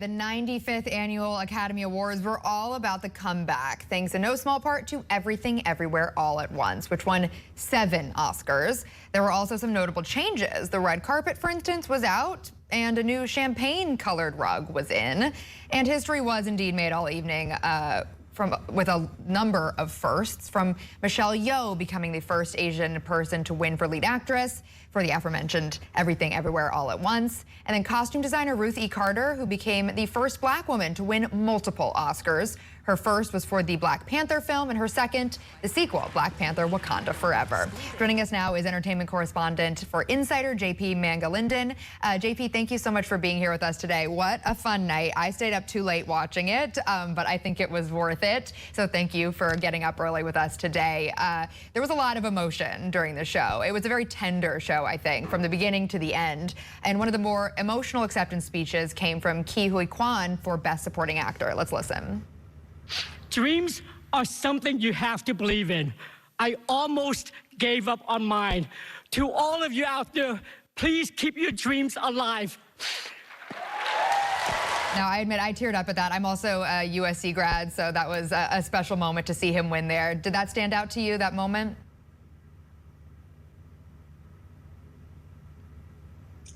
The 95th Annual Academy Awards were all about the comeback, thanks in no small part to Everything Everywhere All at Once, which won 7 Oscars. There were also some notable changes. The red carpet, for instance, was out, and a new champagne-colored rug was in. And history was indeed made all evening with a number of firsts, from Michelle Yeoh becoming the first Asian person to win for lead actress for the aforementioned Everything Everywhere All at Once, and then costume designer RUTH Carter, who became the first Black woman to win multiple Oscars. Her first was for the Black Panther film, and her second, the sequel, Black Panther: Wakanda Forever. Joining us now is entertainment correspondent for Insider, JP Mangalinden. JP, thank you so much for being here with us today. What a fun night. I stayed up too late watching it, but I think it was worth it. So thank you for getting up early with us today. There was a lot of emotion during the show. It was a very tender show, I think, from the beginning to the end. And one of the more emotional acceptance speeches came from Quan for Best Supporting Actor. Let's listen. Dreams are something you have to believe in. I almost gave up on mine. To all of you out there, please keep your dreams alive. Now, I admit I teared up at that. I'm also a USC grad, so that was a special moment to see him win there. Did that stand out to you, that moment?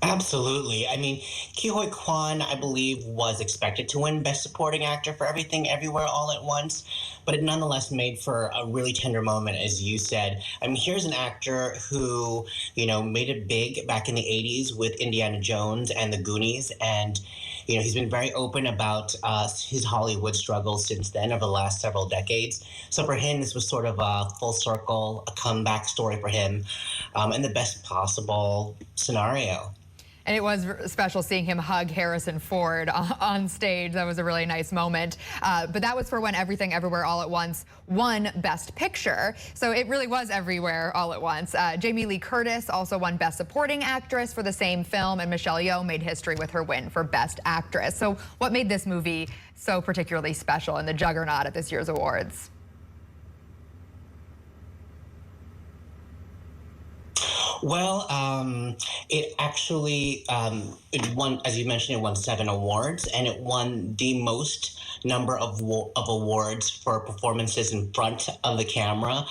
Absolutely. I mean, Quan, I believe, was expected to win Best Supporting Actor for Everything Everywhere All at Once, but it nonetheless made for a really tender moment, as you said. I mean, here's an actor who, made it big back in the 80s with Indiana Jones and the Goonies, and, he's been very open about his Hollywood struggles since then over the last several decades. So for him, this was sort of a full circle, a comeback story for him, in the best possible scenario. And it was special seeing him hug Harrison Ford on stage. That was a really nice moment. But that was for when Everything Everywhere All at Once won Best Picture. So it really was everywhere all at once. Jamie Lee Curtis also won Best Supporting Actress for the same film, and Michelle Yeoh made history with her win for Best Actress. So what made this movie so particularly special in the juggernaut at this year's awards? Well, it actually, it won, as you mentioned, it won 7 awards, and it won the most number of awards for performances in front of the camera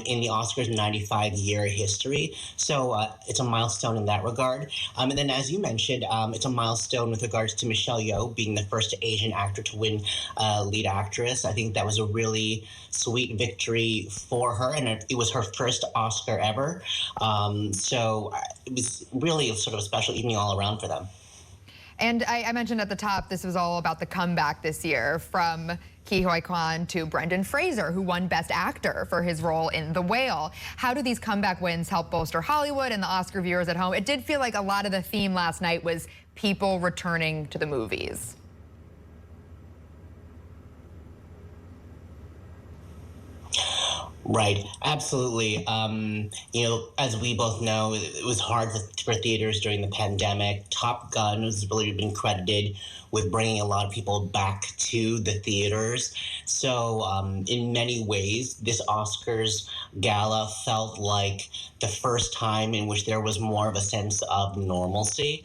in the Oscars' 95-year history. So it's a milestone in that regard. And then, as you mentioned, it's a milestone with regards to Michelle Yeoh being the first Asian actor to win lead actress. I think that was a really sweet victory for her, and it was her first Oscar ever. So it was really sort of a special evening all around for them. And I mentioned at the top, this was all about the comeback this year, from Quan to Brendan Fraser, who won Best Actor for his role in The Whale. How do these comeback wins help bolster Hollywood and the Oscar viewers at home? It did feel like a lot of the theme last night was people returning to the movies. Right, absolutely. As we both know, it was hard for theaters during the pandemic. Top Gun has really been credited with bringing a lot of people back to the theaters. So in many ways, this Oscars gala felt like the first time in which there was more of a sense of normalcy.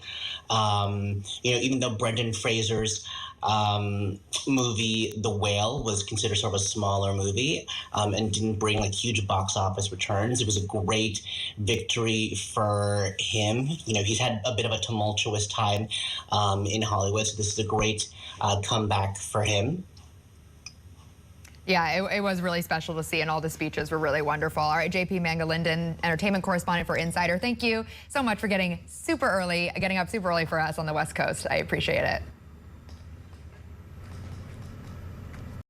Even though Brendan Fraser's movie The Whale was considered sort of a smaller movie and didn't bring like huge box office returns, it was a great victory for him. He's had a bit of a tumultuous time in Hollywood, so this is a great comeback for him. Yeah, it was really special to see, and all the speeches were really wonderful. All right, JP Mangalinden, entertainment correspondent for Insider, thank you so much for getting up super early for us on the West Coast. I appreciate it.